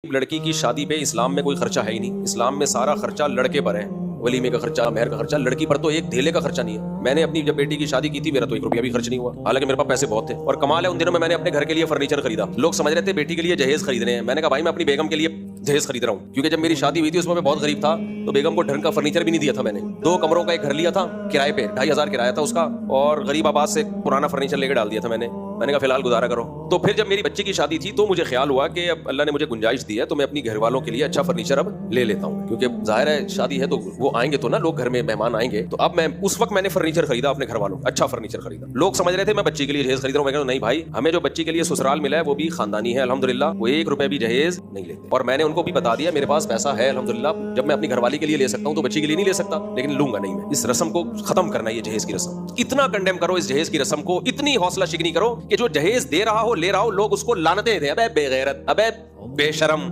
لڑکی کی شادی پہ اسلام میں کوئی خرچہ ہے ہی نہیں. اسلام میں سارا خرچہ لڑکے پر ہے. ولیمے کا خرچہ، مہر کا خرچہ. لڑکی پر تو ایک دھیلے کا خرچہ نہیں ہے. میں نے اپنی جب بیٹی کی شادی کی تھی میرا تو 1 روپیہ بھی خرچ نہیں ہوا، حالانکہ میرے پاس پیسے بہت تھے. اور کمال ہے ان دنوں میں نے اپنے گھر کے لیے فرنیچر خریدا. لوگ سمجھ رہے تھے بیٹی کے لیے جہیز خریدنے ہیں. میں نے کہا بھائی میں اپنی بیگم کے لیے جہیز خرید رہا ہوں، کیونکہ جب میری شادی ہوئی تھی اس میں بہت غریب تھا، تو بیگم کو ڈھنگ کا فرنیچر بھی نہیں دیا تھا. میں نے 2 کمروں کا ایک گھر لیا تھا کرائے پہ، 2500 کرایہ تھا اس کا، اور غریب آباد سے پرانا فرنیچر لے کے ڈال دیا تھا. میں نے کہا فی الحال گزارا کرو. تو پھر جب میری بچی کی شادی تھی تو مجھے خیال ہوا کہ اب اللہ نے مجھے گنجائش دی ہے تو میں اپنی گھر والوں کے لیے اچھا فرنیچر اب لے لیتا ہوں، کیونکہ ظاہر ہے شادی ہے تو وہ آئیں گے تو نا، لوگ گھر میں مہمان آئیں گے. تو اب میں اس وقت میں نے فرنیچر خریدا اپنے گھر والوں، اچھا فرنیچر خریدا. لوگ سمجھ رہے تھے میں بچی کے لیے جہیز خرید رہا ہوں. میں کہا نہیں بھائی، ہمیں جو بچی کے لیے سسرال ملا ہے وہ بھی خاندانی ہے الحمدللہ، وہ 1 روپے بھی جہیز نہیں لیتے. اور میں نے ان کو بھی بتا دیا میرے پاس پیسہ ہے الحمدللہ، جب میں اپنی گھر والی کے لیے لے سکتا ہوں تو بچی کے لیے نہیں لے سکتا، لیکن لوں گا نہیں. میں اس رسم کو ختم کرنا ہے، یہ جہیز کی رسم. اتنا کنڈیم کرو اس جہیز کی رسم کو، اتنی حوصلہ شکنی کرو کہ جو جہیز دے رہا ہو لے رہا ہو لوگ اس کو لعنتیں دیں، ابے بے غیرت، ابے بے شرم.